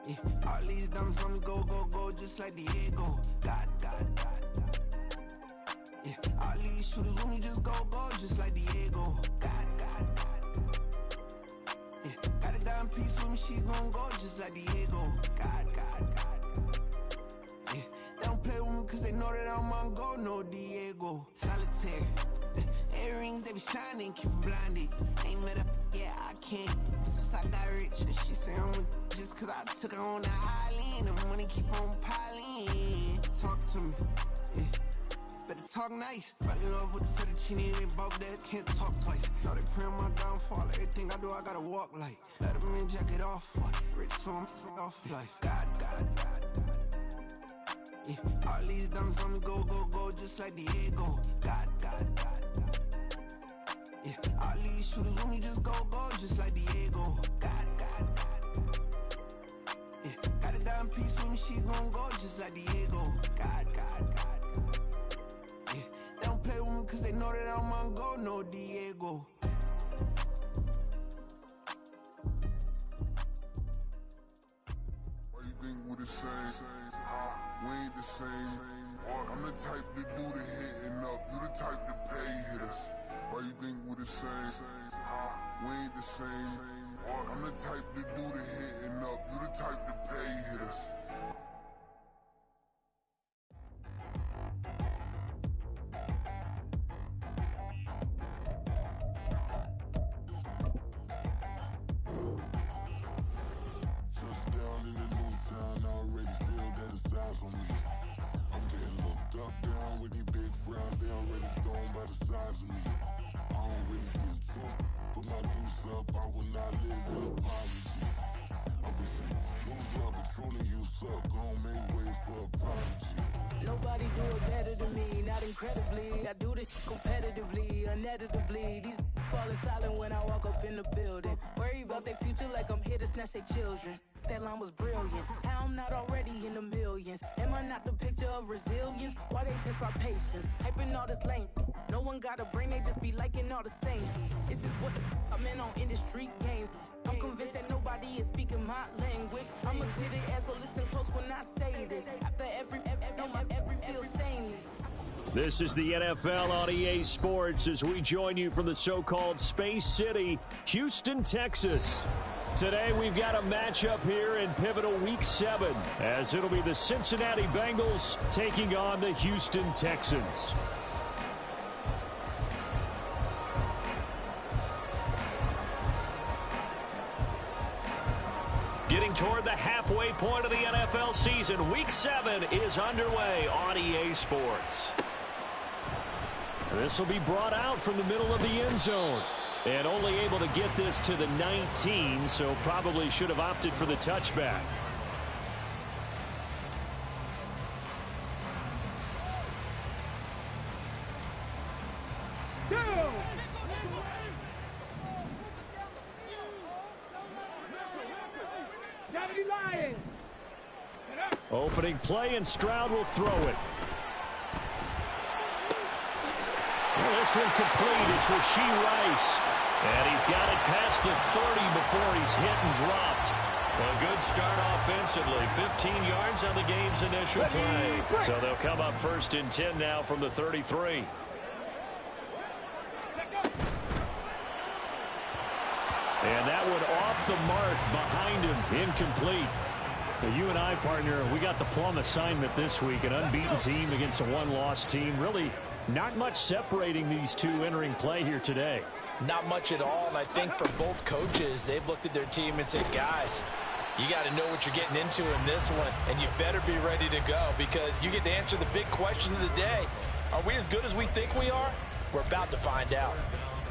Yeah, all these diamonds on me go, go, go, just like Diego. God, God, God, God. Yeah, all these shooters with me just go, go, just like Diego. God, God, God, God. Yeah, got a dime piece with me, she gon' go just like Diego. God, God, God, God. Yeah, they don't play with me cause they know that I'm on go, no Diego. Solitaire. Earrings, they be shining, keep them blinded. Ain't met up, yeah, I can't. Since I got rich, and she say I'm just cause I took her on the island. The money keep on piling. Talk to me, yeah. Better talk nice. Right in love with the fettuccine, ain't about that, can't talk twice. Know they pray on my downfall, everything I do, I gotta walk like. Let them in, jacket off, rich, so I'm off life. God, God, God, God. Yeah, all these diamonds on me go, go, go, just like Diego. God, God, God, God. Yeah, all these shooters with me just go, go, just like Diego. God, God, God, God. Yeah, got a dime piece with me, she gon' go just like Diego. God, God, God, God. Yeah, they don't play with me cause they know that I'm on go, no Diego. Why you think we the same? We ain't the same. I'm the type to do the hitting up. You the type to pay hitters. Why you think we the same? We ain't the same. I'm the type to do the hitting up. You the type to pay hitters. Touchdown in the new town. I already feel that it's eyes on me. I'm getting looked up, down with these big frowns. They already thrown by the size of me. I don't really give truth, put my deuce up. I will not live in apology. I wish you lose love, but truly you suck. Gon' make way for a prodigy. Nobody do it better than me, not incredibly. I do this competitively, uneditably. These falling silent when I walk up in the building. Worry about their future like I'm here to snatch their children. That line was brilliant. How I'm not already in the millions? Am I not the picture of resilience? Why they test my patience? Hyping all this lame. No one got a brain, they just be liking all the same. This is what the I'm in on industry games. I'm convinced that nobody is speaking my language. I'm a glittered ass, so listen close when I say this. After every feel stainless. This is the NFL on EA Sports as we join you from the so-called Space City, Houston, Texas. Today we've got a matchup here in pivotal Week 7 as it'll be the Cincinnati Bengals taking on the Houston Texans. Getting toward the halfway point of the NFL season, Week 7 is underway on EA Sports. This will be brought out from the middle of the end zone. And only able to get this to the 19, so probably should have opted for the touchback. Opening play, and Stroud will throw it. Well, this one complete. It's Rashee Rice. And he's got it past the 30 before he's hit and dropped. A good start offensively. 15 yards on the game's initial play. So they'll come up 1st and 10 now from the 33. And that one off the mark behind him. Incomplete. Well, you and I, partner, we got the plum assignment this week. An unbeaten team against a one-loss team. Really not much separating these two entering play here today. Not much at all, and I think for both coaches, they've looked at their team and said, guys, you got to know what you're getting into in this one, and you better be ready to go because you get to answer the big question of the day. Are we as good as we think we are? We're about to find out.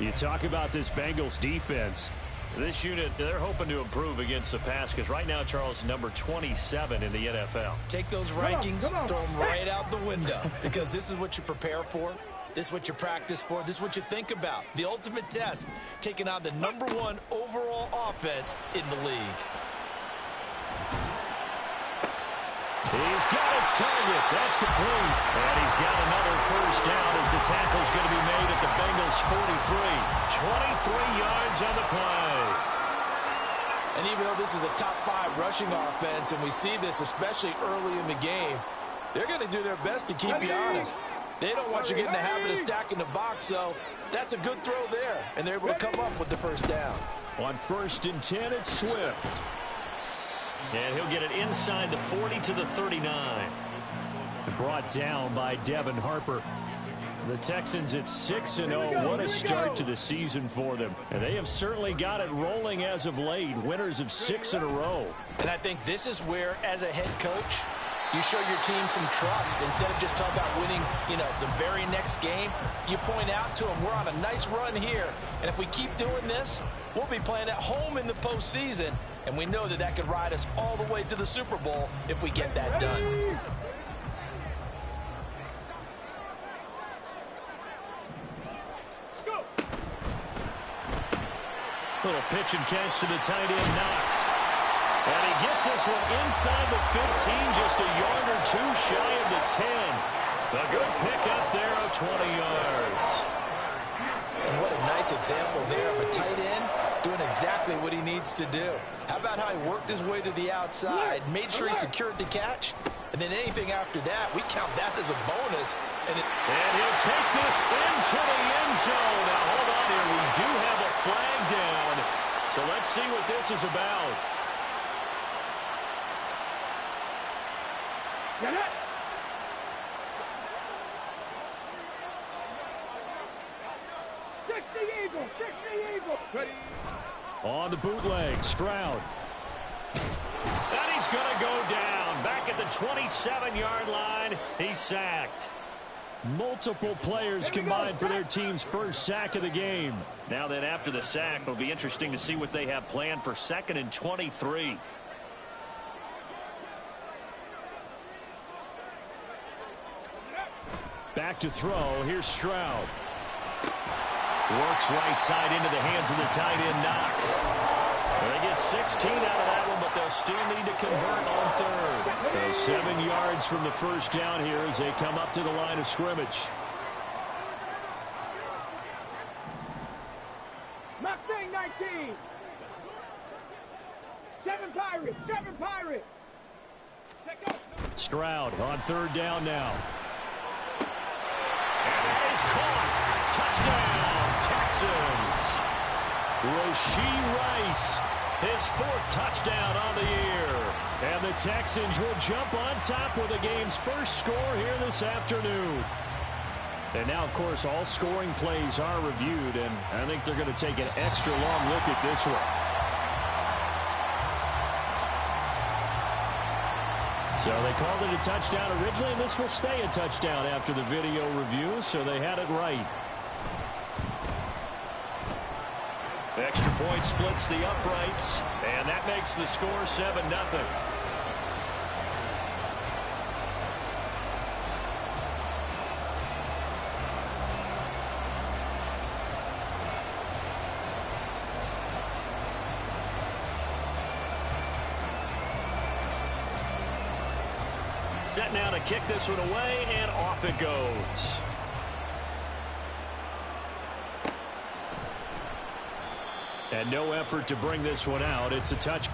You talk about this Bengals defense. This unit, they're hoping to improve against the pass because right now, Charles, number 27 in the NFL. Take those rankings, throw them right out the window because this is what you prepare for. This is what you practice for. This is what you think about. The ultimate test, taking on the #1 overall offense in the league. He's got his target. That's complete. And he's got another first down as the tackle's going to be made at the Bengals 43. 23 yards on the play. And even though this is a top-5 rushing offense, and we see this especially early in the game, they're going to do their best to keep you honest. They don't want you getting the habit of stacking the box, so that's a good throw there. And they're able to come up with the first down. On 1st and 10, it's Swift. And he'll get it inside the 40 to the 39. Brought down by Devin Harper. The Texans at 6-0. What a start to the season for them. And they have certainly got it rolling as of late. Winners of 6 in a row. And I think this is where, as a head coach, you show your team some trust. Instead of just talking about winning, the very next game, you point out to them, we're on a nice run here. And if we keep doing this, we'll be playing at home in the postseason. And we know that that could ride us all the way to the Super Bowl if we get that done. Little pitch and catch to the tight end, Knox. And he gets this one inside the 15, just a yard or two shy of the 10. A good pick up there of 20 yards. And what a nice example there of a tight end doing exactly what he needs to do. How about how he worked his way to the outside, made sure he secured the catch, and then anything after that, we count that as a bonus. And he'll take this into the end zone. Now, hold on here. We do have a flag down. So let's see what this is about. Get it. Ready. On the bootleg, Stroud. And he's going to go down. Back at the 27-yard line, he's sacked. Multiple players combined for their team's first sack of the game. Now then, after the sack, it'll be interesting to see what they have planned for 2nd and 23. Back to throw. Here's Stroud. Works right side into the hands of the tight end, Knox. Well, they get 16 out of that one, but they'll still need to convert on 3rd. So 7 yards from the first down here as they come up to the line of scrimmage. Mustang 19. 7 Pirates. Stroud on 3rd down now. And that is caught. Touchdown, Texans. Rashee Rice, his 4th touchdown on the year. And the Texans will jump on top with the game's first score here this afternoon. And now, of course, all scoring plays are reviewed, and I think they're going to take an extra long look at this one. So they called it a touchdown originally, and this will stay a touchdown after the video review, so they had it right. Extra point splits the uprights, and that makes the score 7-0. Set now to kick this one away, and off it goes. And no effort to bring this one out. It's a touch.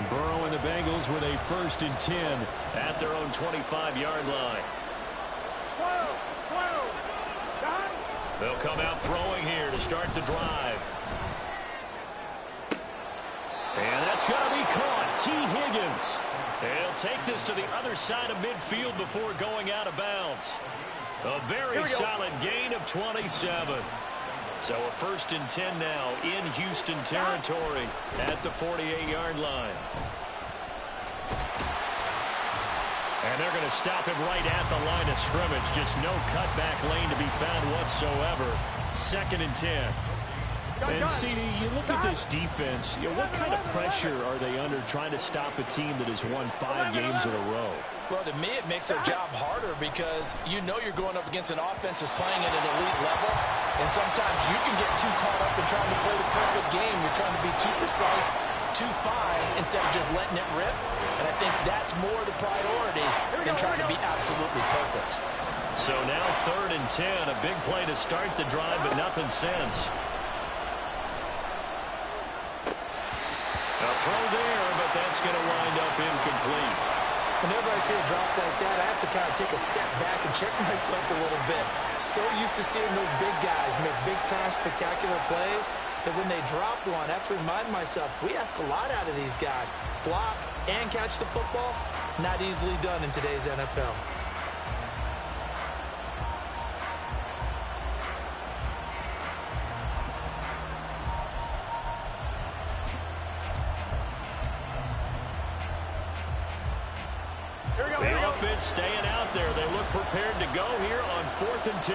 Burrow and the Bengals with a 1st and 10 at their own 25-yard line. They'll come out throwing here to start the drive. And that's going to be caught. T. Higgins. He'll take this to the other side of midfield before going out of bounds. A very solid gain of 27. So a 1st and 10 now in Houston territory at the 48-yard line. And they're going to stop him right at the line of scrimmage. Just no cutback lane to be found whatsoever. 2nd and 10. And CD, you look at this defense, what kind of pressure are they under trying to stop a team that has won 5 games in a row? Well, to me, it makes their job harder because you know you're going up against an offense that's playing at an elite level, and sometimes you can get too caught up in trying to play the perfect game. You're trying to be too precise, too fine, instead of just letting it rip. And I think that's more the priority than trying to be absolutely perfect. So now 3rd and 10, a big play to start the drive, but nothing since. A throw there, but that's going to wind up incomplete. Whenever I see a drop like that, I have to kind of take a step back and check myself a little bit. So used to seeing those big guys make big-time spectacular plays that when they drop one, I have to remind myself, we ask a lot out of these guys. Block and catch the football, not easily done in today's NFL. The offense staying out there. They look prepared to go here on 4th and 10.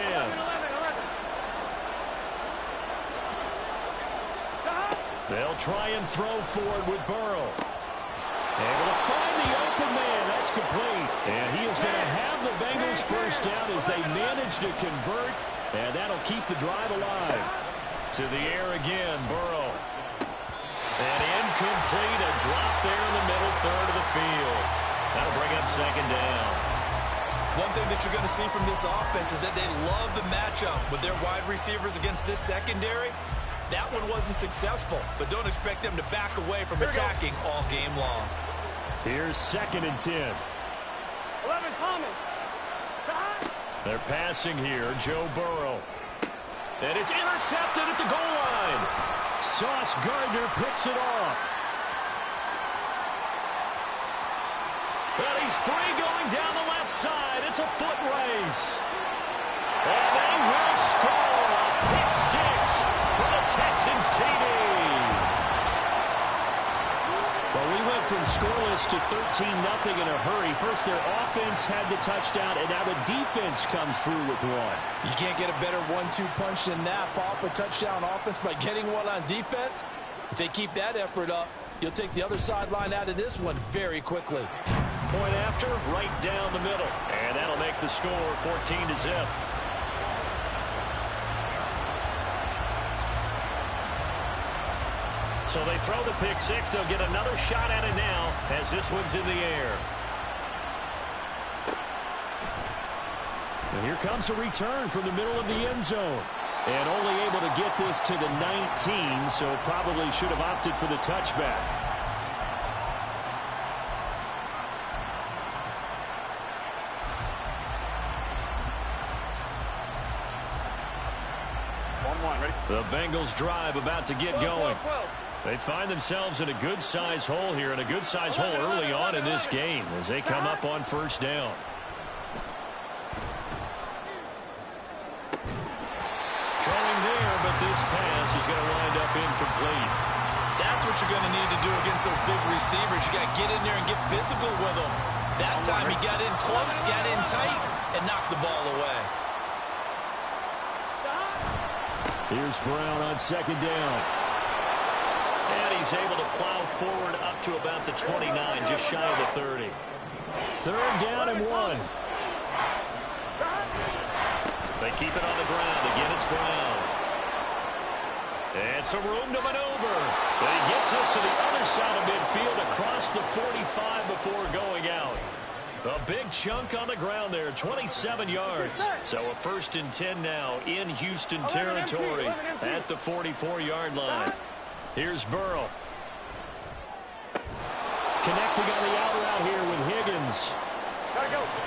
They'll try and throw forward with Burrow. Able to find the open man. That's complete. And he is going to have the Bengals first down as they manage to convert. And that'll keep the drive alive. To the air again, Burrow. And incomplete. A drop there in the middle third of the field. That'll bring up 2nd down. One thing that you're going to see from this offense is that they love the matchup with their wide receivers against this secondary. That one wasn't successful, but don't expect them to back away from attacking all game long. Here's 2nd and 10. 11, Thomas. They're passing here, Joe Burrow. And it's intercepted at the goal line. Sauce Gardner picks it off. And he's free going down the left side. It's a foot race. And they will score a pick 6 for the Texans TD. Well, we went from scoreless to 13-0 in a hurry. First, their offense had the touchdown, and now the defense comes through with one. You can't get a better 1-2 punch than that. Follow up a touchdown offense by getting one on defense. If they keep that effort up, you'll take the other sideline out of this one very quickly. Point after, right down the middle. And that'll make the score 14-0. So they throw the pick 6. They'll get another shot at it now as this one's in the air. And here comes a return from the middle of the end zone. And only able to get this to the 19, so probably should have opted for the touchback. The Bengals drive about to get going. They find themselves in a good-size hole here, and a good-size hole early on in this game as they come up on 1st down. Throwing there, but this pass is going to wind up incomplete. That's what you're going to need to do against those big receivers. You got to get in there and get physical with them. That time he got in close, got in tight, and knocked the ball away. Here's Brown on 2nd down. And he's able to plow forward up to about the 29, just shy of the 30. 3rd down and 1. They keep it on the ground. Again, it's Brown. And some room to maneuver. But he gets us to the other side of midfield across the 45 before going out. A big chunk on the ground there, 27 yards. So a 1st and 10 now in Houston territory at the 44-yard line. Here's Burrow. Connecting on the out route here with Higgins.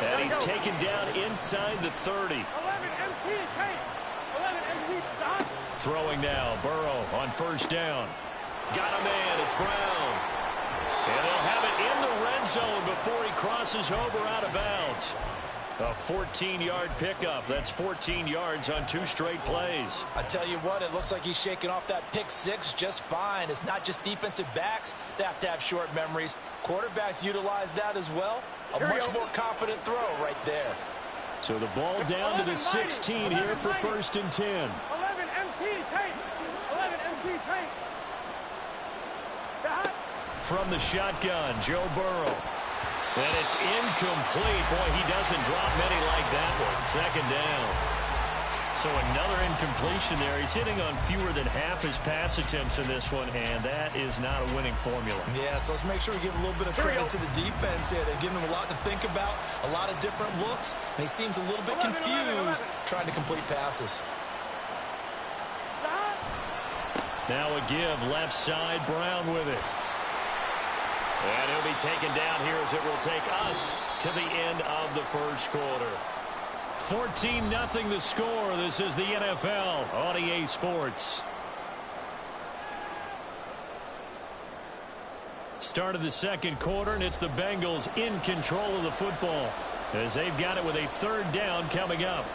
And he's taken down inside the 30. Throwing now, Burrow on 1st down. Got a man, it's Brown. And they'll have it in the red zone before he crosses over out of bounds. A 14-yard pickup. That's 14 yards on 2 straight plays. I tell you what, it looks like he's shaking off that pick 6 just fine. It's not just defensive backs that have to have short memories. Quarterbacks utilize that as well. A much more confident throw right there. So the ball down to the 16 here for 1st and 10. 11 MT tank. 11 MT tank. From the shotgun, Joe Burrow. And it's incomplete. Boy, he doesn't drop many like that one. Second down. So another incompletion there. He's hitting on fewer than half his pass attempts in this one, and that is not a winning formula. Yeah, so let's make sure we give a little bit of credit to the defense here. They've given him a lot to think about, a lot of different looks, and he seems a little bit confused trying to complete passes. Now a give left side, Brown with it. And he'll be taken down here as it will take us to the end of the first quarter. 14-0 the score. This is the NFL on EA Sports. Start of the second quarter, and it's the Bengals in control of the football as they've got it with a third down coming up.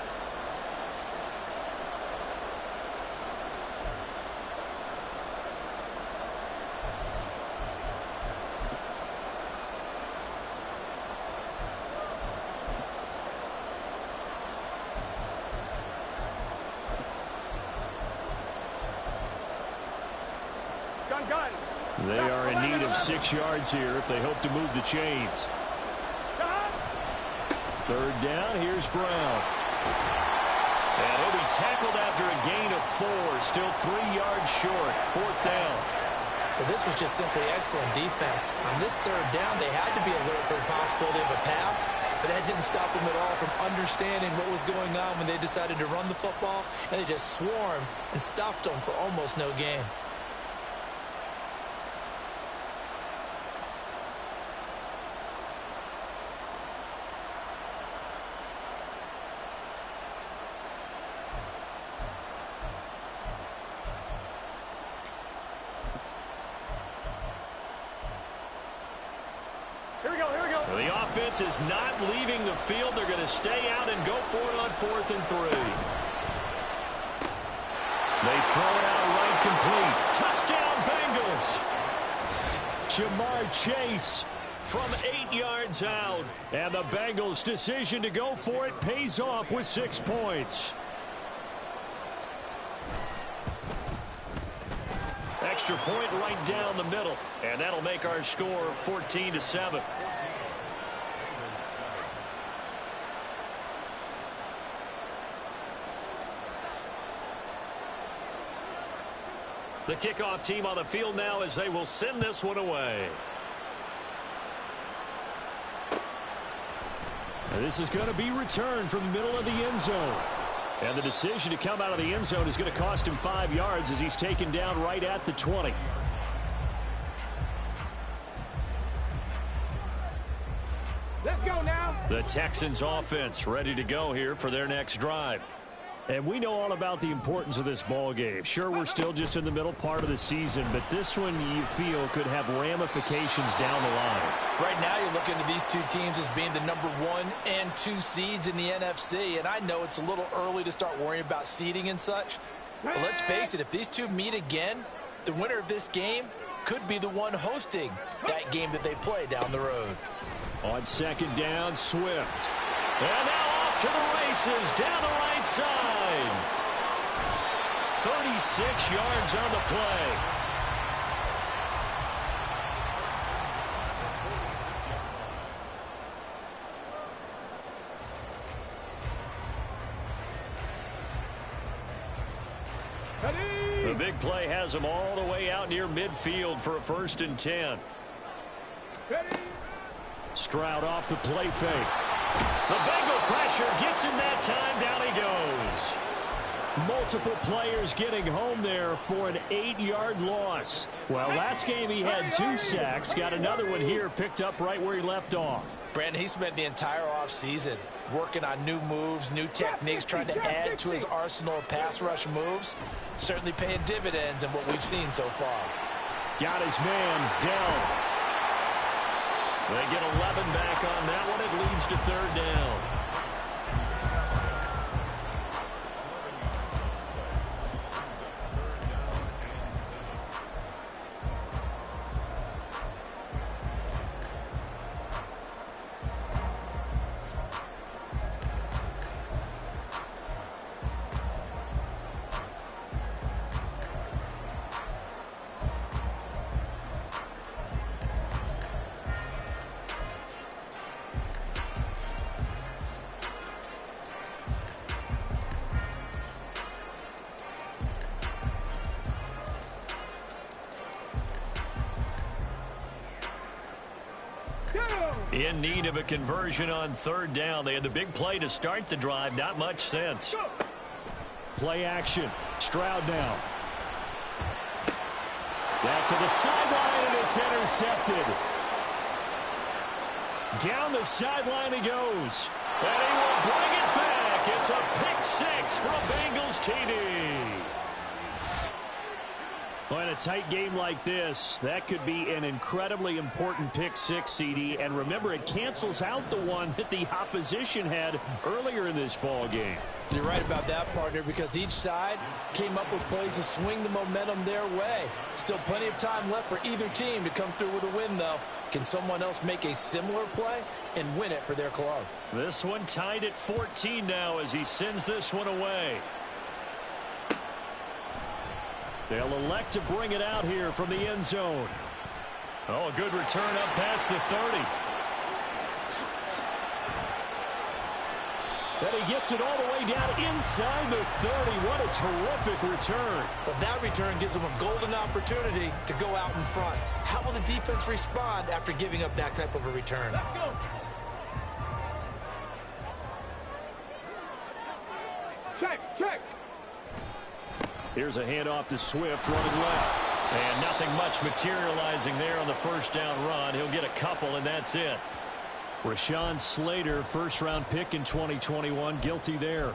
They are in need of 6 yards here if they hope to move the chains. Third down, here's Brown. And he'll be tackled after a gain of 4, still 3 yards short. Fourth down. Well, this was just simply excellent defense. On this third down, they had to be alert for the possibility of a pass, but that didn't stop them at all from understanding what was going on when they decided to run the football, and they just swarmed and stuffed them for almost no gain. The offense is not leaving the field. They're going to stay out and go for it on 4th and 3. They throw it out right complete. Touchdown, Bengals. Jamar Chase from 8 yards out. And the Bengals' decision to go for it pays off with 6 points. Extra point right down the middle. And that'll make our score 14-7. The kickoff team on the field now as they will send this one away. And this is going to be returned from the middle of the end zone. And the decision to come out of the end zone is going to cost him 5 yards as he's taken down right at the 20. Let's go now. The Texans offense ready to go here for their next drive. And we know all about the importance of this ball game. Sure, we're still just in the middle part of the season, but this one you feel could have ramifications down the line. Right now you're looking at these two teams as being the number 1 and 2 seeds in the NFC, and I know it's a little early to start worrying about seeding and such, but let's face it, if these two meet again, the winner of this game could be the one hosting that game that they play down the road. On second down, Swift. And now off to the races down the right side. 36 yards on the play. The big play has him all the way out near midfield for a 1st and 10. Stroud off the play fake. The Bengal pressure gets him that time. Down he goes. Multiple players getting home there for an 8-yard loss. Well, last game he had 2 sacks. Got another one here picked up right where he left off. Brandon, he spent the entire offseason working on new moves, new techniques, trying to add to his arsenal of pass rush moves. Certainly paying dividends in what we've seen so far. Got his man down. They get 11 back on that one. It leads to 3rd down. In need of a conversion on third down. They had the big play to start the drive. Not much sense. Play action. Stroud now. Back to the sideline, and it's intercepted. Down the sideline he goes. And he will bring it back. It's a pick six for a Bengals TD. Well, in a tight game like this, that could be an incredibly important pick six, CD. And remember, it cancels out the one that the opposition had earlier in this ball game. You're right about that, partner, because each side came up with plays to swing the momentum their way. Still plenty of time left for either team to come through with a win, though. Can someone else make a similar play and win it for their club? This one tied at 14 now as he sends this one away. They'll elect to bring it out here from the end zone. Oh, a good return up past the 30. And he gets it all the way down inside the 30. What a terrific return. But that return gives them a golden opportunity to go out in front. How will the defense respond after giving up that type of a return? Let's go. Check. Here's a handoff to Swift running left. And nothing much materializing there on the first down run. He'll get a couple, and that's it. Rashawn Slater, first-round pick in 2021, guilty there.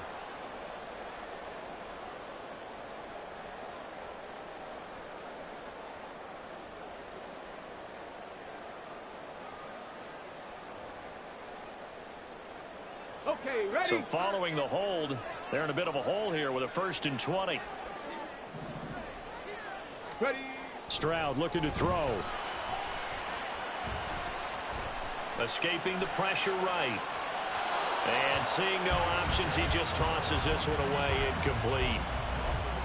Okay, ready? So following the hold, they're in a bit of a hole here with a 1st and 20. Ready? Stroud looking to throw. Escaping the pressure right. And seeing no options, he just tosses this one away, incomplete.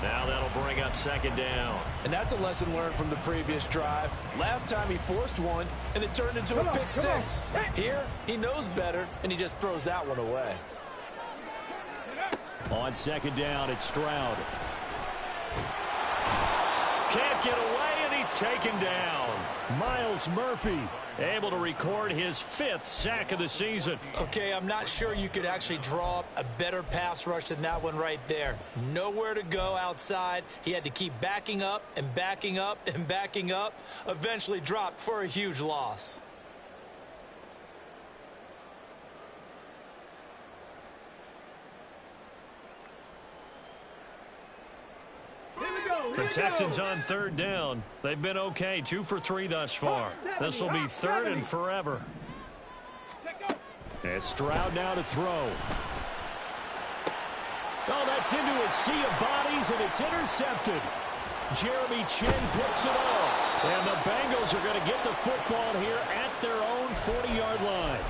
Now that'll bring up 2nd down. And that's a lesson learned from the previous drive. Last time he forced one, and it turned into a pick six. Here, he knows better, and he just throws that one away. On 2nd down, it's Stroud. Can't get away, and he's taken down. Myles Murphy able to record his 5th sack of the season. Okay, I'm not sure you could actually draw up a better pass rush than that one right there. Nowhere to go outside. He had to keep backing up and backing up and backing up. Eventually dropped for a huge loss. The Texans on 3rd down. They've been okay, 2 for 3 thus far. This will be 3rd and forever. And Stroud now to throw. Oh, that's into a sea of bodies, and it's intercepted. Jeremy Chin picks it off. And the Bengals are going to get the football here at their own 40-yard line.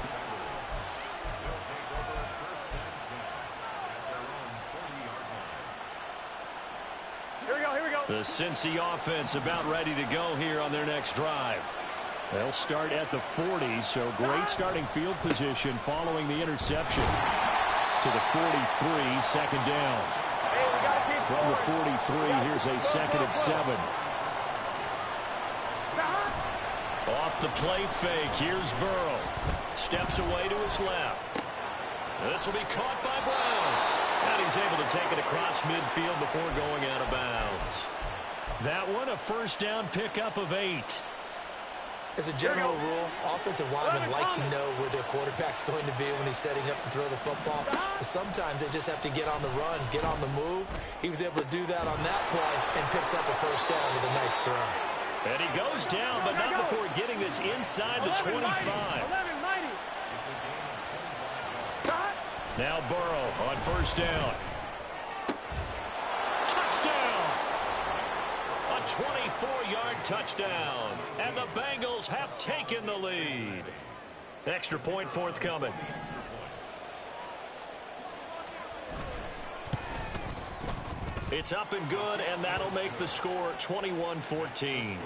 The Cincy offense about ready to go here on their next drive. They'll start at the 40, so great starting field position following the interception. To the 43, 2nd down. From the 43, here's a 2nd and 7. Off the play fake, here's Burrow. Steps away to his left. This will be caught by Brown. And he's able to take it across midfield before going out of bounds. That one, a 1st down pickup of 8. As a general rule, offensive linemen like to know where their quarterback's going to be when he's setting up to throw the football. But sometimes they just have to get on the run, get on the move. He was able to do that on that play and picks up a 1st down with a nice throw. And he goes down, but not before getting this inside the 25. Now Burrow on 1st down. Touchdown! A 24-yard touchdown. And the Bengals have taken the lead. Extra point forthcoming. It's up and good, and that'll make the score 21-14.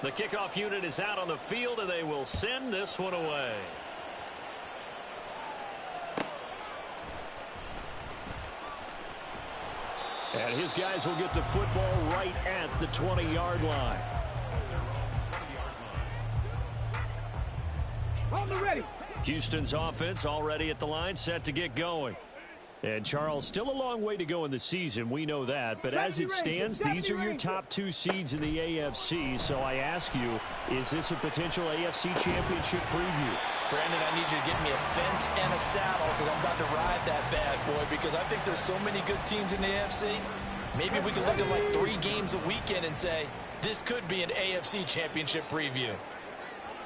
The kickoff unit is out on the field, and they will send this one away. And his guys will get the football right at the 20-yard line. On the ready. Houston's offense already at the line, set to get going. And, Charles, still a long way to go in the season. We know that. But as it stands, these are your top 2 seeds in the AFC. So I ask you, is this a potential AFC championship preview? Brandon, I need you to get me a fence and a saddle because I'm about to ride that bad boy because I think there's so many good teams in the AFC. Maybe we could look at like 3 games a weekend and say, this could be an AFC championship preview.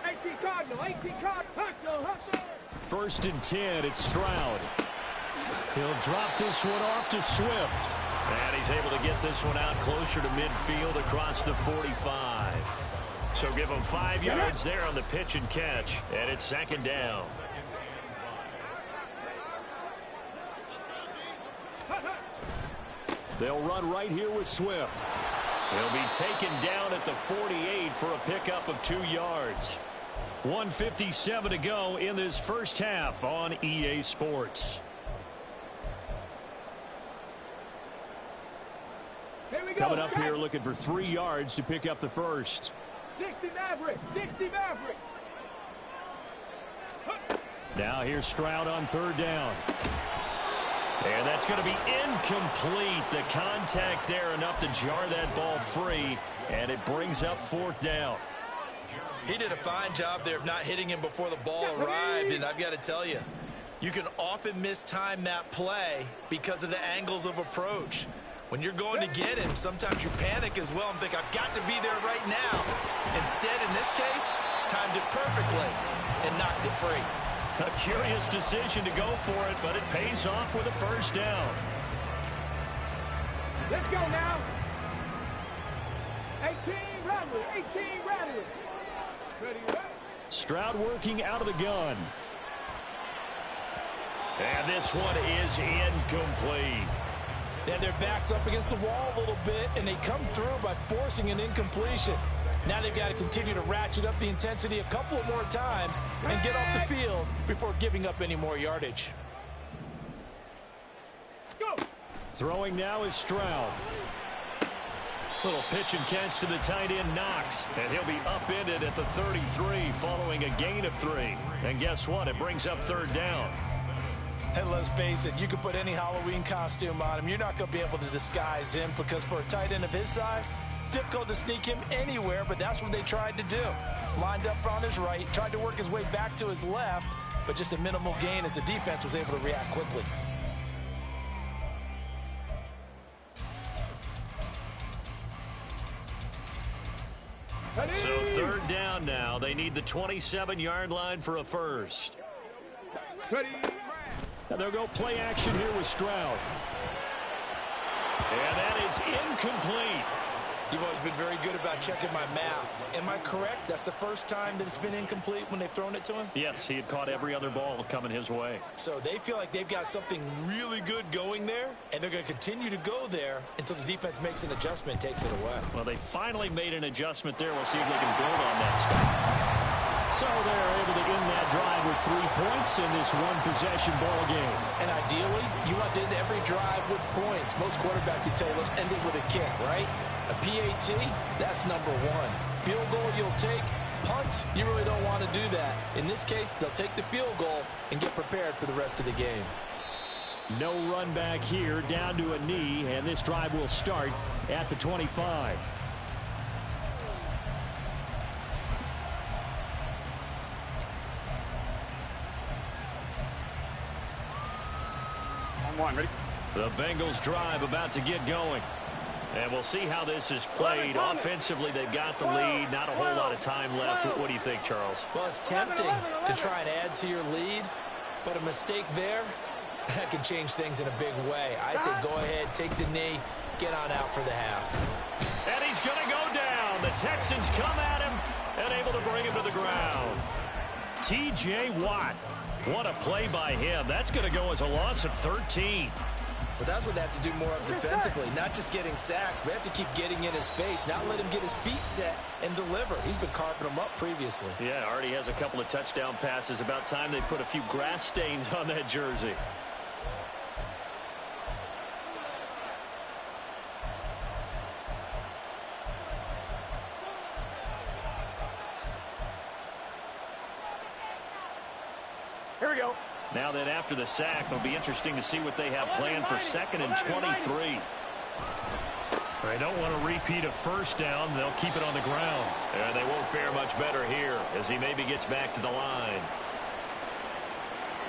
18 Cardinal, 18 Cardinal, hustle. 1st and 10, it's Stroud. He'll drop this one off to Swift. And he's able to get this one out closer to midfield across the 45. So give him 5 yards there on the pitch and catch. And it's 2nd down. They'll run right here with Swift. He'll be taken down at the 48 for a pickup of 2 yards. 1:57 to go in this first half on EA Sports. Coming up here looking for 3 yards to pick up the first. 60 Maverick, 60 Maverick. Now here's Stroud on 3rd down. And that's going to be incomplete. The contact there enough to jar that ball free. And it brings up 4th down. He did a fine job there of not hitting him before the ball arrived. And I've got to tell you, you can often mistime that play because of the angles of approach. When you're going to get him, sometimes you panic as well and think, I've got to be there right now. Instead, in this case, timed it perfectly and knocked it free. A curious decision to go for it, but it pays off with a 1st down. Let's go now. 18 Radley, 18 Radley. Ready, ready. Stroud working out of the gun. And this one is incomplete. They have their backs up against the wall a little bit, and they come through by forcing an incompletion. Now they've got to continue to ratchet up the intensity a couple of more times and get off the field before giving up any more yardage. Go. Throwing now is Stroud. Little pitch and catch to the tight end Knox, and he'll be upended at the 33 following a gain of 3. And guess what? It brings up 3rd down. And let's face it, you can put any Halloween costume on him. You're not going to be able to disguise him because for a tight end of his size, difficult to sneak him anywhere, but that's what they tried to do. Lined up on his right, tried to work his way back to his left, but just a minimal gain as the defense was able to react quickly. So 3rd down now. They need the 27-yard line for a first. Ready. And they'll go play action here with Stroud. And that is incomplete. You've always been very good about checking my math. Am I correct? That's the first time that it's been incomplete when they've thrown it to him? Yes, he had caught every other ball coming his way. So they feel like they've got something really good going there, and they're going to continue to go there until the defense makes an adjustment and takes it away. Well, they finally made an adjustment there. We'll see if they can build on that stuff. So they're able to end that drive with 3 points in this one-possession ball game. And ideally, you want to end every drive with points. Most quarterbacks would tell you, let's end it with a kick, right? A PAT, that's number 1. Field goal you'll take. Punts, you really don't want to do that. In this case, they'll take the field goal and get prepared for the rest of the game. No run back here, down to a knee, and this drive will start at the 25. On 1, ready? The Bengals drive about to get going. And we'll see how this is played. Offensively, they've got the lead. Not a whole lot of time left. What do you think, Charles? Well, it's tempting to try and add to your lead, but a mistake there, that can change things in a big way. I say go ahead, take the knee, get on out for the half. And he's going to go down. The Texans come at him and able to bring him to the ground. T.J. Watt. What a play by him. That's going to go as a loss of 13. But that's what they have to do more of defensively, not just getting sacks, but they have to keep getting in his face, not let him get his feet set and deliver. He's been carving them up previously. Yeah, already has a couple of touchdown passes. About time they put a few grass stains on that jersey. Here we go. Now then, after the sack, it'll be interesting to see what they have planned for 2nd and 23. They don't want to repeat a first down. They'll keep it on the ground. And they won't fare much better here as he maybe gets back to the line.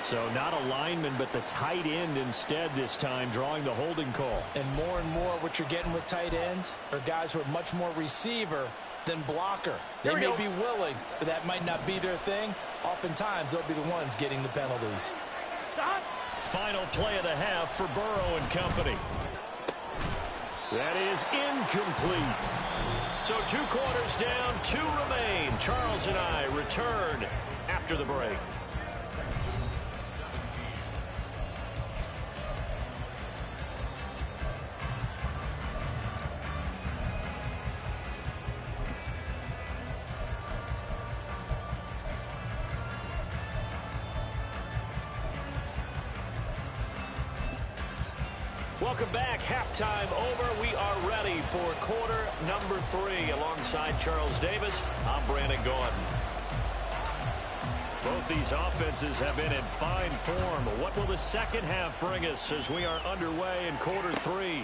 So not a lineman, but the tight end instead this time, drawing the holding call. And more what you're getting with tight ends are guys who are much more receiver than blocker. They may be willing, but that might not be their thing. Oftentimes, they'll be the ones getting the penalties. Stop. Final play of the half for Burrow and company. That is incomplete. So 2 quarters down, 2 remain. Charles and I return after the break. Welcome back. Halftime over. We are ready for quarter number 3. Alongside Charles Davis, I'm Brandon Gaudin. Both these offenses have been in fine form. What will the second half bring us as we are underway in quarter 3?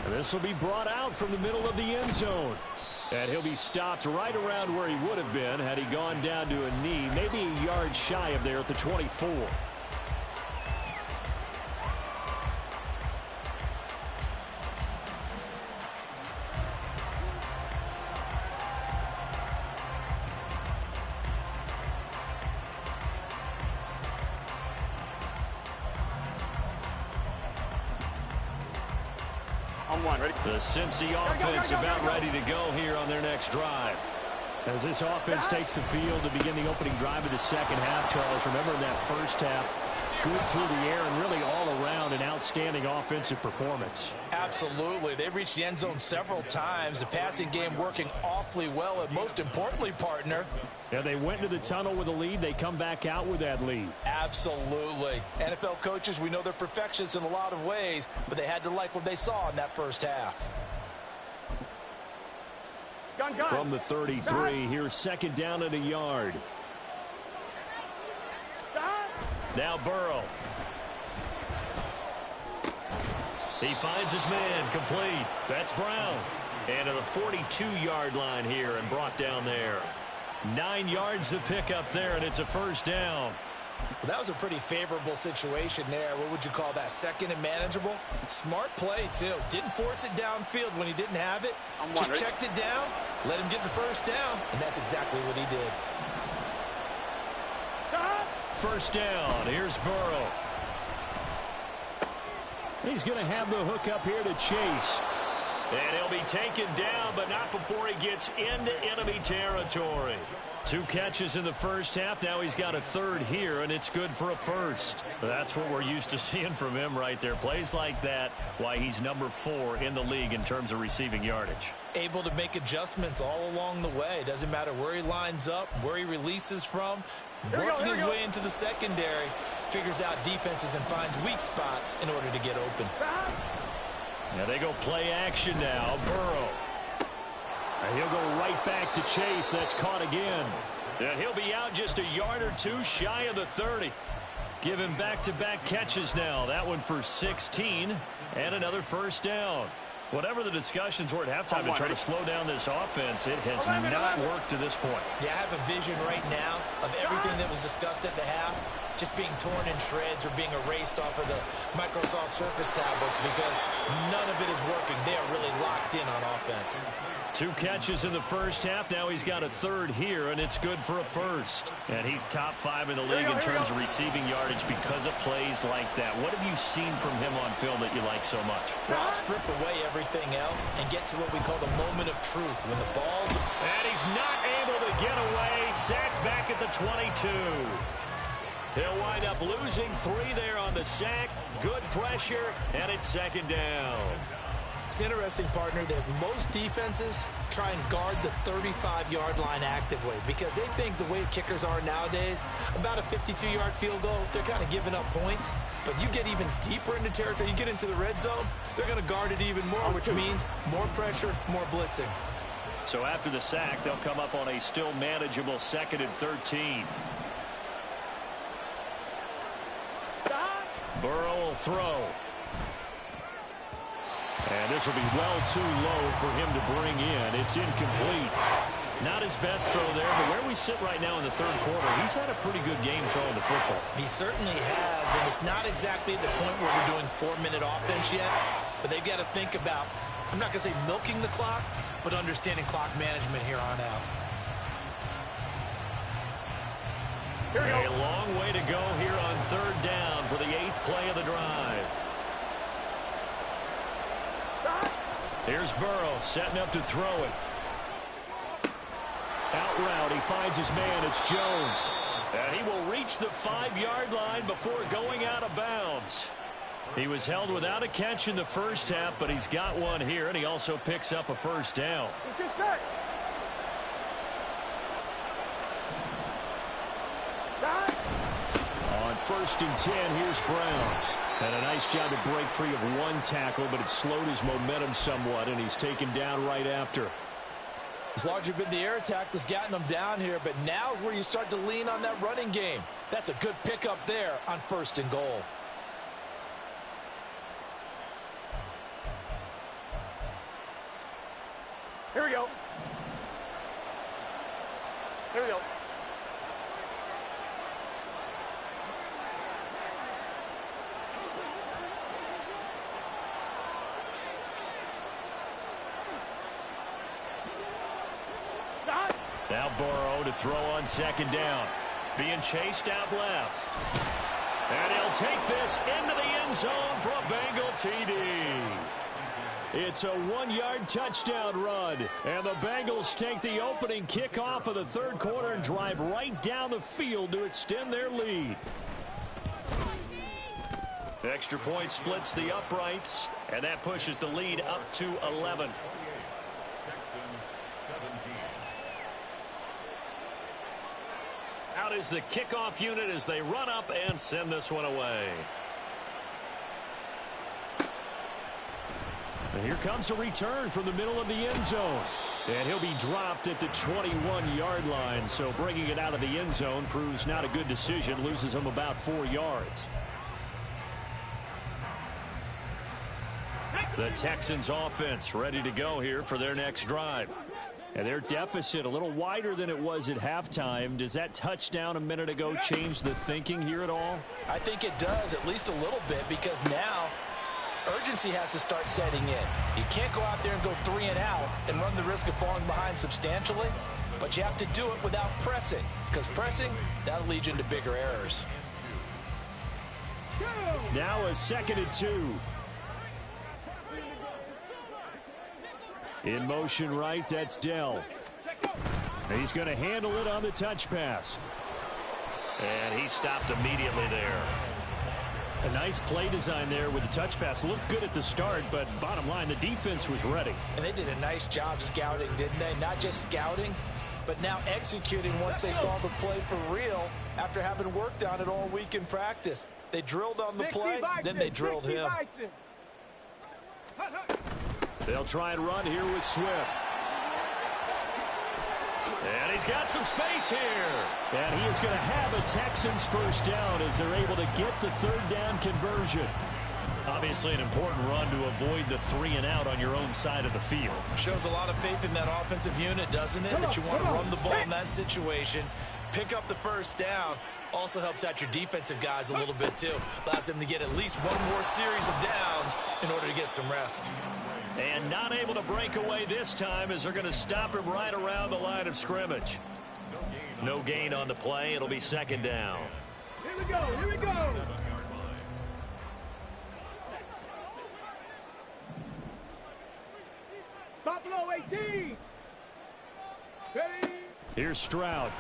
This will be brought out from the middle of the end zone. And he'll be stopped right around where he would have been had he gone down to a knee, maybe a yard shy of there at the 24. The Cincy offense about ready to go here on their next drive. As this offense takes the field to begin the opening drive of the second half, Charles, remember in that first half, good through the air and really all around an outstanding offensive performance. Absolutely. They've reached the end zone several times. The passing game working awfully well, and most importantly, partner. Yeah, they went into the tunnel with a lead. They come back out with that lead. Absolutely. NFL coaches, we know they're perfectionists in a lot of ways, but they had to like what they saw in that first half. From the 33, here's 2nd down and a yard. Now Burrow. He finds his man, complete. That's Brown. And at a 42-yard line here and brought down there. 9 yards to pick up there, and it's a first down. Well, that was a pretty favorable situation there. What would you call that? 2nd and manageable? Smart play, too. Didn't force it downfield when he didn't have it. Just checked it down, let him get the first down, and that's exactly what he did. First down. Here's Burrow. He's going to have the hook up here to Chase. And he'll be taken down, but not before he gets into enemy territory. 2 catches in the first half. Now he's got a 3rd here, and it's good for a first. That's what we're used to seeing from him right there. Plays like that, why he's number 4 in the league in terms of receiving yardage. Able to make adjustments all along the way. Doesn't matter where he lines up, where he releases from. Working his way into the secondary. Figures out defenses and finds weak spots in order to get open. Now they go play action now. Burrow. And he'll go right back to Chase. That's caught again. And he'll be out just a yard or 2 shy of the 30. Give him back-to-back catches now. That one for 16 and another first down. Whatever the discussions were at halftime to try to slow down this offense, it has not worked to this point. Yeah, I have a vision right now of everything that was discussed at the half just being torn in shreds or being erased off of the Microsoft Surface tablets because none of it is working. They are really locked in on offense. 2 catches in the first half. Now he's got a 3rd here, and it's good for a first. And he's top 5 in the league in terms of receiving yardage because of plays like that. What have you seen from him on film that you like so much? Well, I'll strip away everything else and get to what we call the moment of truth. When the ball's... And he's not able to get away. Sacked back at the 22. He'll wind up losing 3 there on the sack. Good pressure, and it's 2nd down. It's interesting, partner, that most defenses try and guard the 35-yard line actively because they think the way kickers are nowadays, about a 52-yard field goal, they're kind of giving up points. But you get even deeper into territory, you get into the red zone, they're going to guard it even more, which means more pressure, more blitzing. So after the sack, they'll come up on a still manageable 2nd and 13. Burrow will throw. And this will be well too low for him to bring in. It's incomplete. Not his best throw there, but where we sit right now in the third quarter, he's had a pretty good game throwing the football. He certainly has, and it's not exactly the point where we're doing 4-minute offense yet, but they've got to think about, I'm not going to say milking the clock, but understanding clock management here on out. A long way to go here on third down for the 8th play of the drive. Here's Burrow setting up to throw it. Out route, he finds his man. It's Jones. And he will reach the 5-yard line before going out of bounds. He was held without a catch in the first half, but he's got one here, and he also picks up a first down. On 1st and 10, here's Brown. And a nice job to break free of one tackle, but it slowed his momentum somewhat, and he's taken down right after. It's largely been the air attack that's gotten him down here, but now is where you start to lean on that running game. That's a good pickup there on 1st and goal. Here we go. Here we go. Now Burrow to throw on 2nd down. Being chased out left. And he'll take this into the end zone for a Bengal TD. It's a 1-yard touchdown run. And the Bengals take the opening kickoff of the third quarter and drive right down the field to extend their lead. Extra point splits the uprights, and that pushes the lead up to 11. Out is the kickoff unit as they run up and send this one away. And here comes a return from the middle of the end zone. And he'll be dropped at the 21-yard line. So bringing it out of the end zone proves not a good decision. Loses him about 4 yards. The Texans offense ready to go here for their next drive. And their deficit a little wider than it was at halftime. Does that touchdown a minute ago change the thinking here at all? I think it does, at least a little bit, because now urgency has to start setting in. You can't go out there and go 3 and out and run the risk of falling behind substantially, but you have to do it without pressing, because pressing, that'll lead you into bigger errors. Now a 2nd and 2. In motion right, that's Dell. He's going to handle it on the touch pass. And he stopped immediately there. A nice play design there with the touch pass. Looked good at the start, but bottom line, the defense was ready. And they did a nice job scouting, didn't they? Not just scouting, but now executing once they saw the play for real after having worked on it all week in practice. They drilled on the play, then they drilled him. They'll try and run here with Swift. And he's got some space here. And he is going to have a Texans first down as they're able to get the 3rd down conversion. Obviously an important run to avoid the 3 and out on your own side of the field. Shows a lot of faith in that offensive unit, doesn't it? That you want to run the ball in that situation. Pick up the first down. Also helps out your defensive guys a little bit too. Allows them to get at least one more series of downs in order to get some rest. And not able to break away this time as they're going to stop him right around the line of scrimmage. No gain on the play. It'll be 2nd down. Here we go. Here we go. Buffalo 18. Ready. Here's Stroud.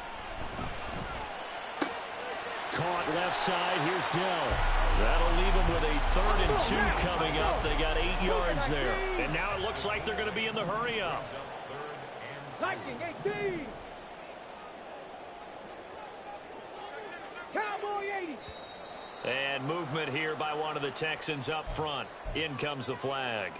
Caught left side. Here's Dell. That'll leave them with a 3rd and 2 coming up. They got 8 yards there. And now it looks like they're going to be in the hurry up. Lightning 18. Cowboy 80. And movement here by one of the Texans up front. In comes the flag.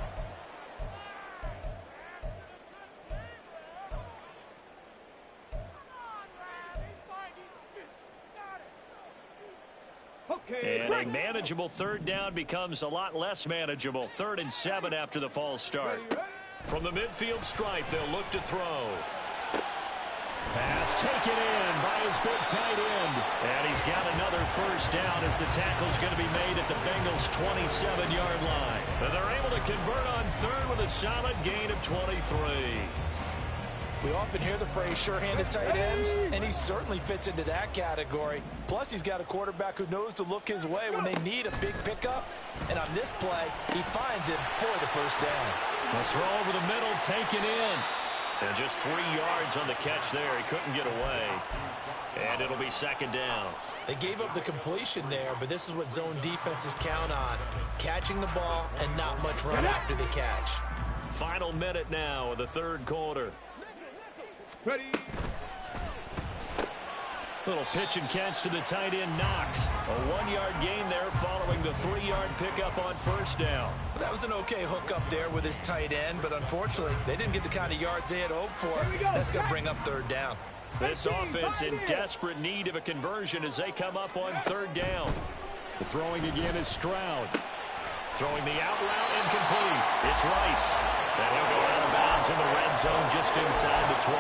And a manageable third down becomes a lot less manageable. 3rd and 7 after the false start. From the midfield stripe, they'll look to throw. Pass taken in by his big tight end. And he's got another first down as the tackle's going to be made at the Bengals' 27-yard line. And they're able to convert on 3rd with a solid gain of 23. We often hear the phrase sure-handed tight ends, and he certainly fits into that category. Plus, he's got a quarterback who knows to look his way when they need a big pickup. And on this play, he finds him for the first down. The throw over the middle, taken in. And just 3 yards on the catch there. He couldn't get away. And it'll be 2nd down. They gave up the completion there, but this is what zone defenses count on. Catching the ball and not much run after the catch. Final minute now of the 3rd quarter. Ready. Little pitch and catch to the tight end, Knox. A 1-yard gain there following the 3-yard pickup on first down. That was an okay hookup there with his tight end, but unfortunately, they didn't get the kind of yards they had hoped for. That's going to bring up 3rd down. This offense in desperate need of a conversion as they come up on 3rd down. The throwing again is Stroud. Throwing the out route, incomplete. It's Rice. And he'll go out of bounds in the red zone just inside the 20.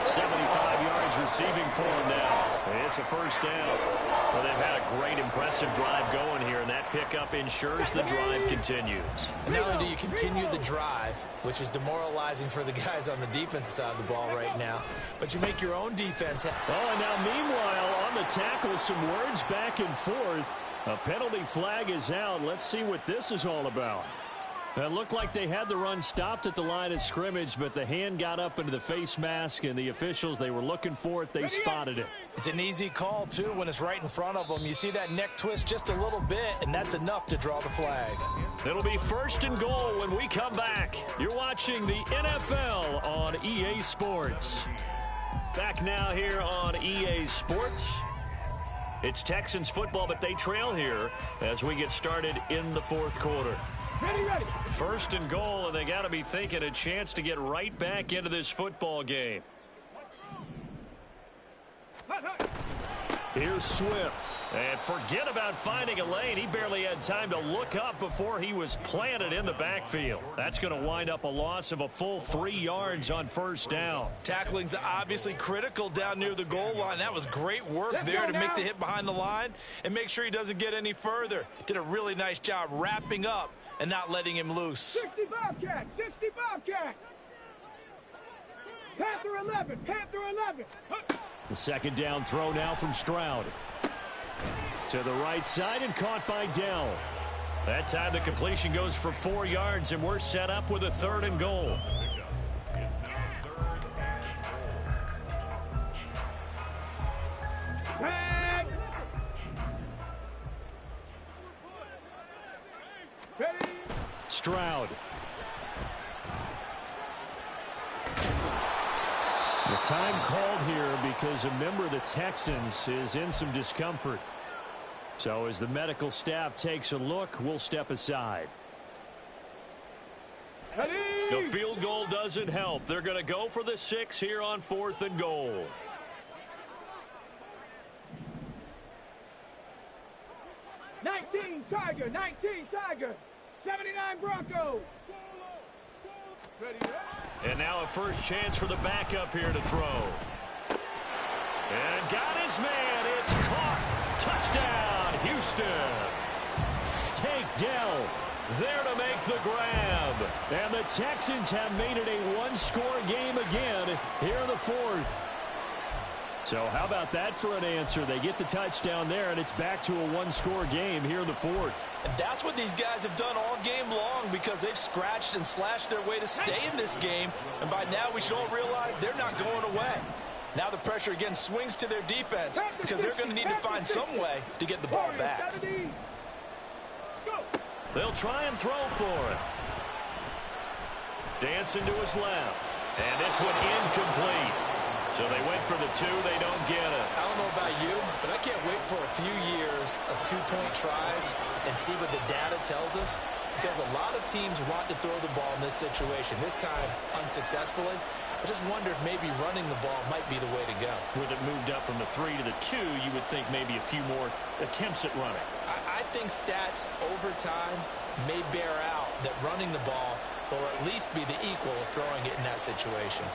75 yards receiving for him now. It's a first down. Well, they've had a great, impressive drive going here, and that pickup ensures the drive continues. And not only do you continue the drive, which is demoralizing for the guys on the defensive side of the ball right now, but you make your own defense. Oh, and now meanwhile, on the tackle, some words back and forth. A penalty flag is out. Let's see what this is all about. It looked like they had the run stopped at the line of scrimmage, but the hand got up into the face mask, and the officials, they were looking for it. They spotted it. It's an easy call, too, when it's right in front of them. You see that neck twist just a little bit, and that's enough to draw the flag. It'll be 1st and goal when we come back. You're watching the NFL on EA Sports. Back now here on EA Sports. It's Texans football, but they trail here as we get started in the 4th quarter. Ready. 1st and goal, and they got to be thinking a chance to get right back into this football game. Here's Swift. And forget about finding a lane. He barely had time to look up before he was planted in the backfield. That's going to wind up a loss of a full 3 yards on first down. Tackling's obviously critical down near the goal line. That was great work there to make the hit behind the line and make sure he doesn't get any further. Did a really nice job wrapping up and not letting him loose. 60 Bobcat. Panther 11. The 2nd down throw now from Stroud. To the right side and caught by Dell. That time the completion goes for 4 yards, and we're set up with a 3rd and goal. Tag. Ready. Stroud. The time called here because a member of the Texans is in some discomfort. So as the medical staff takes a look, we'll step aside. Ready. The field goal doesn't help. They're going to go for the 6 here on 4th and goal. Tiger. 79 Broncos. Ready. And now a first chance for the backup here to throw. And got his man. It's caught. Touchdown, Houston. Take Dell there to make the grab. And the Texans have made it a one-score game again here in the 4th. So how about that for an answer? They get the touchdown there, and it's back to a one-score game here in the 4th. And that's what these guys have done all game long because they've scratched and slashed their way to stay in this game. And by now we should all realize they're not going away. Now the pressure again swings to their defense because they're going to need to find some way to get the ball back. They'll try and throw for it. Dancing to his left. And this one incomplete. So they went for the 2. They don't get it. I don't know about you, but I can't wait for a few years of two-point tries and see what the data tells us. Because a lot of teams want to throw the ball in this situation, this time unsuccessfully. I just wonder if maybe running the ball might be the way to go. With it moved up from the 3 to the 2, you would think maybe a few more attempts at running. I think stats over time may bear out that running the ball will at least be the equal of throwing it in that situation.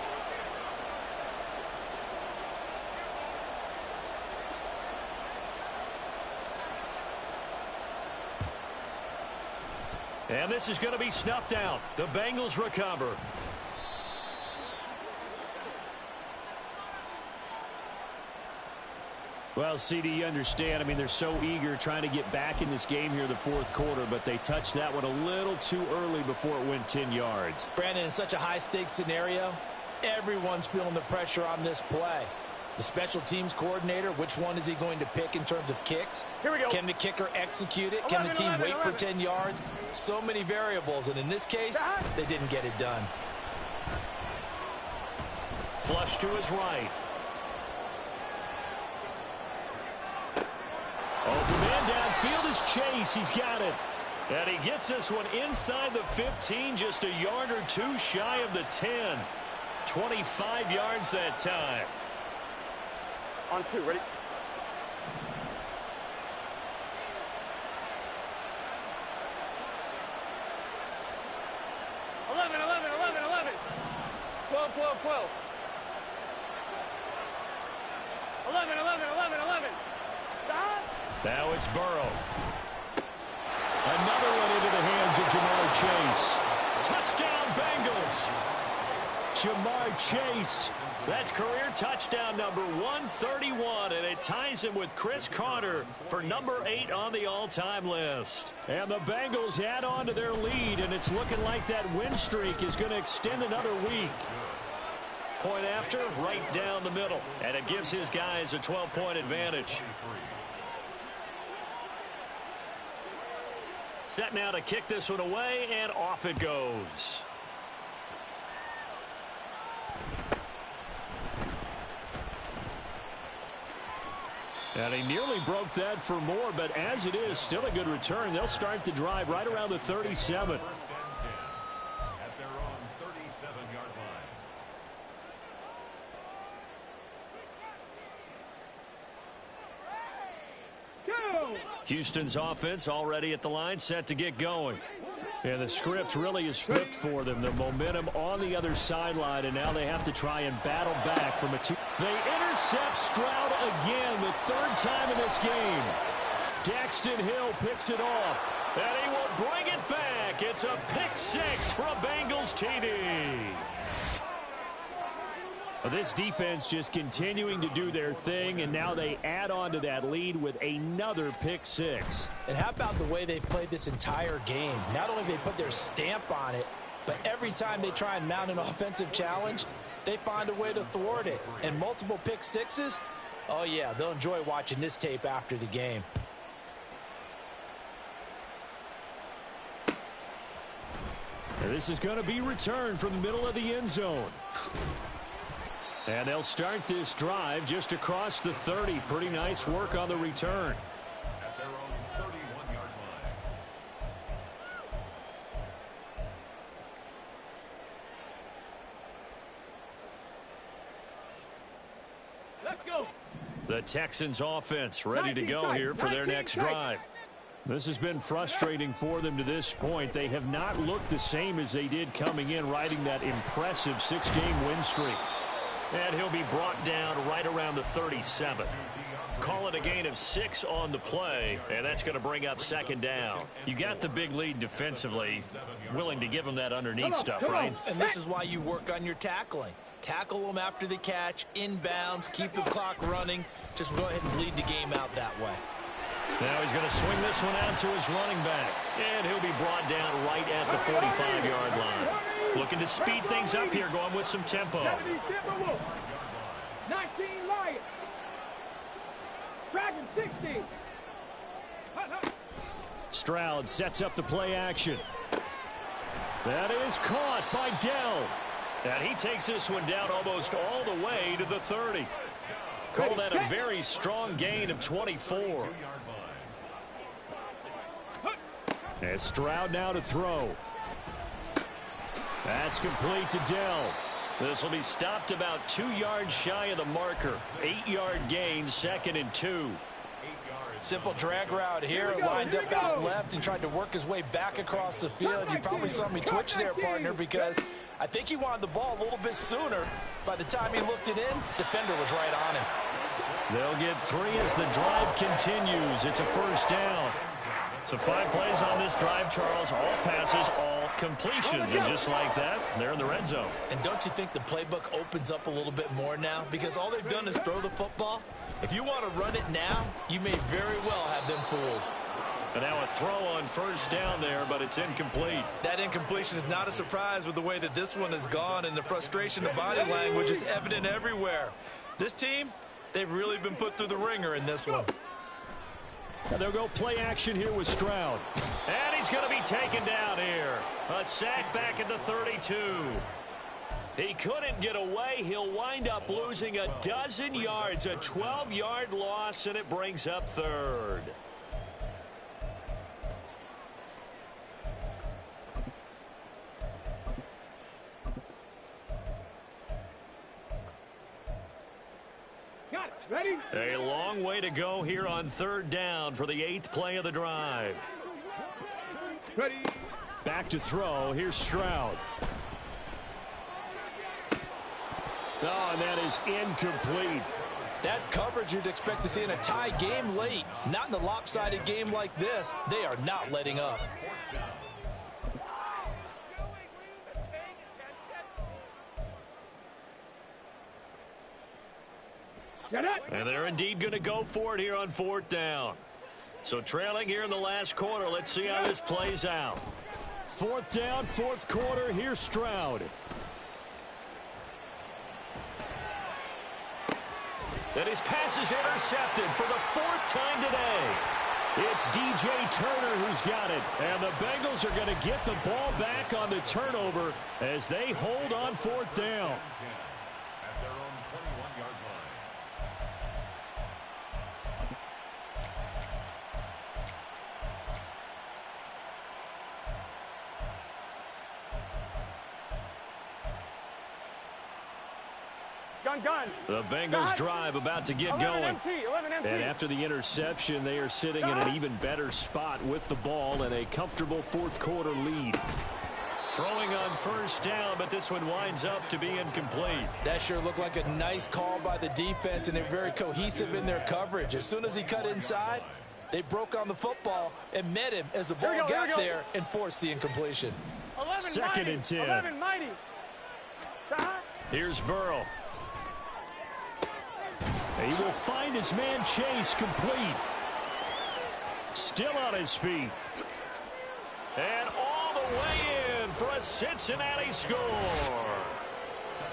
And this is going to be snuffed out. The Bengals recover. Well, CD, you understand. I mean, they're so eager trying to get back in this game here in the fourth quarter, but they touched that one a little too early before it went 10 yards. Brandon, in such a high-stakes scenario, everyone's feeling the pressure on this play. The special teams coordinator, which one is he going to pick in terms of kicks? Here we go. Can the kicker execute it? Can the team wait for 10 yards? So many variables, and in this case, they didn't get it done. Flush to his right. Open man downfield is Chase. He's got it. And he gets this one inside the 15, just a yard or two shy of the 10. 25 yards that time. On 2, ready? Eleven. 12. 11. Stop. Now it's Burrow. Another one into the hands of Jamar Chase. Touchdown, Bengals. Jamar Chase. That's career touchdown number 131, and it ties him with Chris Carter for number 8 on the all-time list. And the Bengals add on to their lead, and it's looking like that win streak is going to extend another week. Point after, right down the middle, and it gives his guys a 12-point advantage. Set now to kick this one away, and off it goes. And he nearly broke that for more, but as it is, still a good return. They'll start the drive right around the 37. First and 10 at their own 37-yard line. Houston's offense already at the line, set to get going. And the script really is flipped for them. The momentum on the other sideline, and now they have to try and battle back from a two. They intercept Stroud again, the third time in this game. Daxton Hill picks it off, and he will bring it back. It's a pick six for a Bengals TD. This defense just continuing to do their thing, and now they add on to that lead with another pick six. And how about the way they've played this entire game? Not only have they put their stamp on it, but every time they try and mount an offensive challenge, they find a way to thwart it. And multiple pick sixes? Oh, yeah, they'll enjoy watching this tape after the game. And this is going to be returned from the middle of the end zone. And they'll start this drive just across the 30. Pretty nice work on the return. At their own 31-yard line. Let's go. The Texans offense ready to go here for their next drive. This has been frustrating for them to this point. They have not looked the same as they did coming in, riding that impressive 6-game win streak. And he'll be brought down right around the 37. Call it a gain of 6 on the play, and that's going to bring up second down. You got the big lead defensively, willing to give them that underneath stuff, right? And this is why you work on your tackling. Tackle them after the catch, inbounds, keep the clock running. Just go ahead and bleed the game out that way. Now he's going to swing this one out to his running back, and he'll be brought down right at the 45-yard line. Looking to speed things up here, going with some tempo. 19 Lions. Dragon 16. Stroud sets up the play action. That is caught by Dell. And he takes this one down almost all the way to the 30. Call that a very strong gain of 24. And Stroud now to throw. That's complete to Dell. This will be stopped about 2 yards shy of the marker. 8-yard gain, 2nd and 2. Simple drag route here, lined up out left and tried to work his way back across the field. You probably saw me twitch there, partner, because I think he wanted the ball a little bit sooner. By the time he looked it in, defender was right on him. They'll get 3 as the drive continues. It's a first down. So 5 plays on this drive, Charles. All passes, all completions. And just like that, they're in the red zone. And don't you think the playbook opens up a little bit more now? Because all they've done is throw the football. If you want to run it now, you may very well have them fooled. And now a throw on first down there, but it's incomplete. That incompletion is not a surprise with the way that this one has gone, and the frustration of body language is evident everywhere. This team, they've really been put through the ringer in this one. And they'll go play action here with Stroud. And he's going to be taken down here. A sack back at the 32. He couldn't get away. He'll wind up losing a dozen yards, a 12-yard loss, and it brings up 3rd. Got it. Ready? A long way to go here on 3rd down for the 8th play of the drive. Ready. Back to throw. Here's Stroud. Oh, and that is incomplete. That's coverage you'd expect to see in a tie game late. Not in a lopsided game like this. They are not letting up. And they're indeed going to go for it here on 4th down. So trailing here in the last quarter. Let's see how this plays out. 4th down, 4th quarter. Here's Stroud. And his pass is intercepted for the 4th time today. It's DJ Turner who's got it. And the Bengals are going to get the ball back on the turnover as they hold on 4th down. At their own 21-yard line. Gun. The Bengals drive about to get going. And after the interception, they are sitting in an even better spot with the ball and a comfortable 4th quarter lead. Throwing on first down, but this one winds up to be incomplete. That sure looked like a nice call by the defense, and they're very cohesive in their coverage. As soon as he cut inside, they broke on the football and met him as the ball got there and forced the incompletion. 2nd and 10. 11 mighty. Here's Burrow. He will find his man Chase complete. Still on his feet. And all the way in for a Cincinnati score.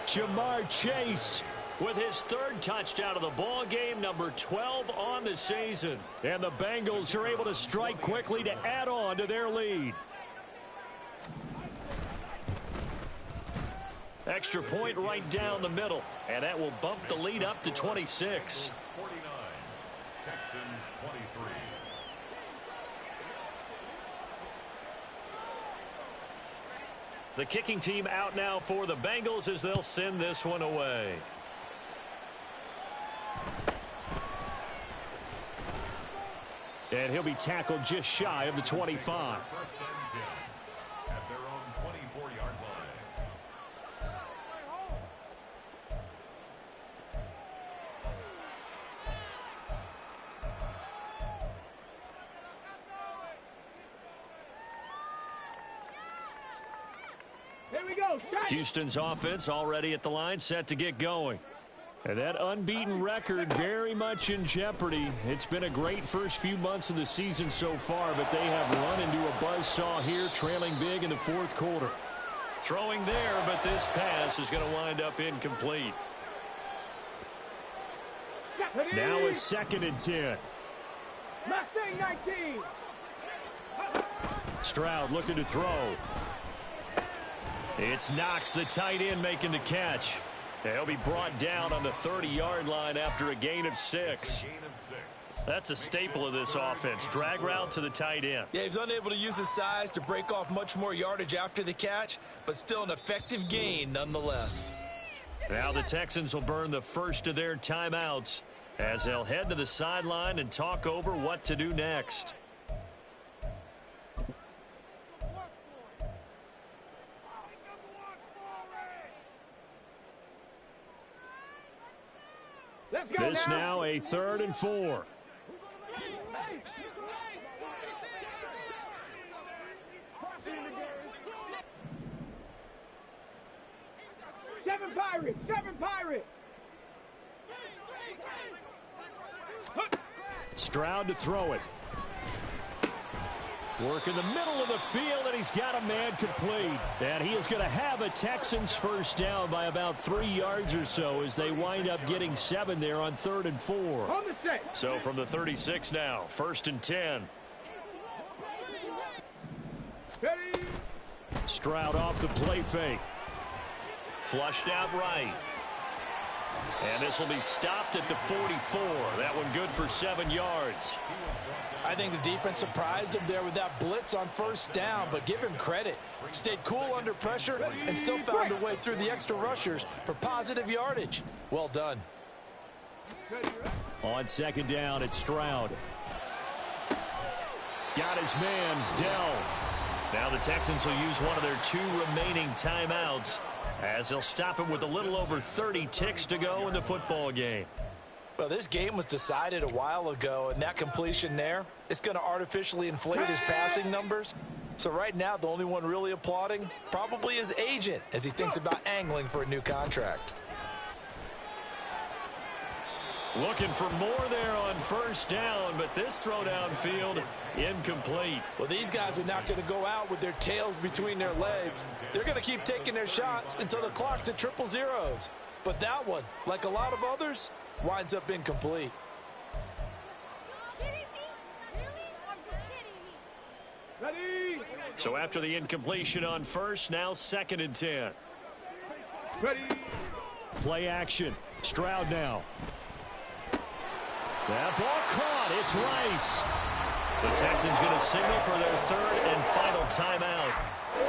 Jamar Chase with his 3rd touchdown of the ball game, number 12 on the season. And the Bengals are able to strike quickly to add on to their lead. Extra point right down the middle, and that will bump the lead up to 26. 49, Texans 23. The kicking team out now for the Bengals as they'll send this one away. And he'll be tackled just shy of the 25. 1st and 10 at their own 24-yard line. Here we go. Houston's offense already at the line, set to get going. And that unbeaten record very much in jeopardy. It's been a great first few months of the season so far, but they have run into a buzzsaw here, trailing big in the 4th quarter. Throwing there, but this pass is going to wind up incomplete. Now a 2nd and 10. Mustang 19. Stroud looking to throw. It's Knox, the tight end, making the catch. He'll be brought down on the 30-yard line after a gain of 6. That's a staple of this offense. Drag route to the tight end. Yeah, he's unable to use his size to break off much more yardage after the catch, but still an effective gain nonetheless. Now the Texans will burn the first of their timeouts as they'll head to the sideline and talk over what to do next. This now a 3rd and 4. Seven Pirates! Stroud to throw it. Work in the middle of the field, and he's got a man complete. And he is going to have a Texans first down by about 3 yards or so as they wind up getting 7 there on 3rd and 4. So from the 36 now, 1st and 10. Stroud off the play fake. Flushed out right. And this will be stopped at the 44. That one good for 7 yards. I think the defense surprised him there with that blitz on 1st down, but give him credit. Stayed cool under pressure and still found a way through the extra rushers for positive yardage. Well done. On 2nd down, it's Stroud. Got his man, Dell. Now the Texans will use one of their 2 remaining timeouts as they'll stop him with a little over 30 ticks to go in the football game. Well, this game was decided a while ago, and that completion there, it's going to artificially inflate his passing numbers. So right now, the only one really applauding probably his agent as he thinks about angling for a new contract. Looking for more there on 1st down, but this throw downfield incomplete. Well, these guys are not going to go out with their tails between their legs. They're going to keep taking their shots until the clock's at 000. But that one, like a lot of others, winds up incomplete. So after the incompletion on 1st, now 2nd and 10. Play action. Stroud now. That ball caught. It's Rice. The Texans going to signal for their 3rd and final timeout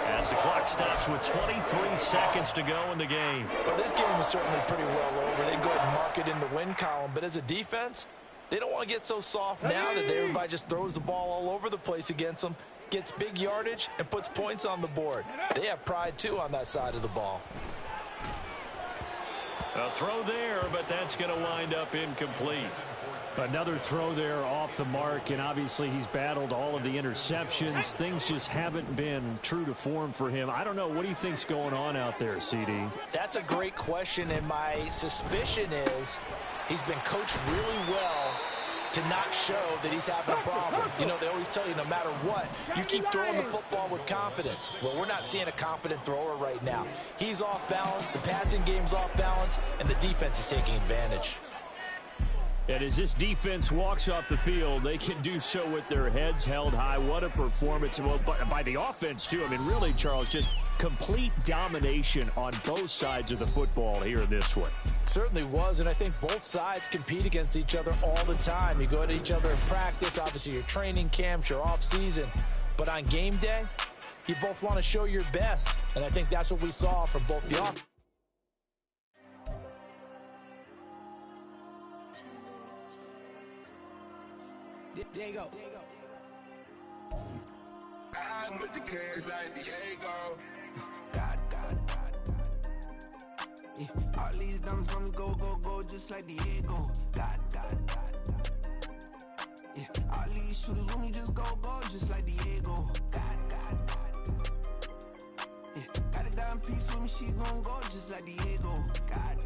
as the clock stops with 23 seconds to go in the game. Well, this game is certainly pretty well over. They go ahead and mark it in the win column. But as a defense, they don't want to get so soft now that everybody just throws the ball all over the place against them, gets big yardage, and puts points on the board. They have pride, too, on that side of the ball. A throw there, but that's going to wind up incomplete. Another throw there off the mark, and obviously he's battled all of the interceptions. Things just haven't been true to form for him. I don't know. What do you think's going on out there, CD? That's a great question, and my suspicion is he's been coached really well to not show that he's having a problem. You know, they always tell you no matter what, you keep throwing the football with confidence. Well, we're not seeing a confident thrower right now. He's off balance, the passing game's off balance, and the defense is taking advantage. And as this defense walks off the field, they can do so with their heads held high. What a performance. Well, by the offense, too. I mean, really, Charles, just complete domination on both sides of the football here in this one. Certainly was, and I think both sides compete against each other all the time. You go at each other in practice, obviously your training camps, your off-season. But on game day, you both want to show your best. And I think that's what we saw from both the offense. There you go. I'm with the cash like Diego. God. Yeah, all these dumps on me go, just like Diego. God. Yeah, all these shooters on me just go, just like Diego. God. Yeah, got a dime piece with me, she gon' go just like Diego. God.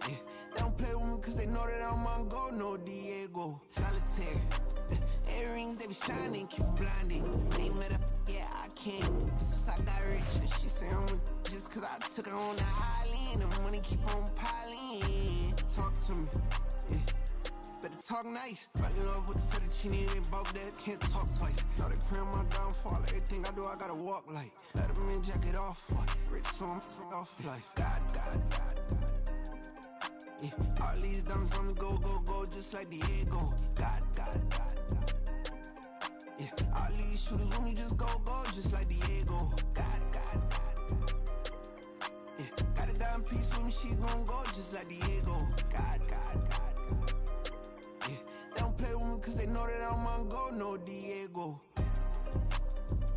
Yeah, they don't play with me cause they know that I'm on go, no Diego. Solitaire. Earrings, they be shining, keep blinded. Ain't met up, yeah, I can't. Since I got rich, and she say I'm just cause I took her on the island. The money keep on piling. Talk to me, yeah. Better talk nice. Right in love with the fettuccine, they both that can't talk twice. Now they praying my downfall. Everything I do, I gotta walk like. Let them in, jacket off. Rich, so I'm off life. God. Yeah, all these dumps on me go, just like Diego. God. Yeah, all these shooters on me just go, just like Diego. God. Yeah, got a she gon' go just like Diego. God. Yeah, they don't play with me cause they know that I'm on go, no Diego.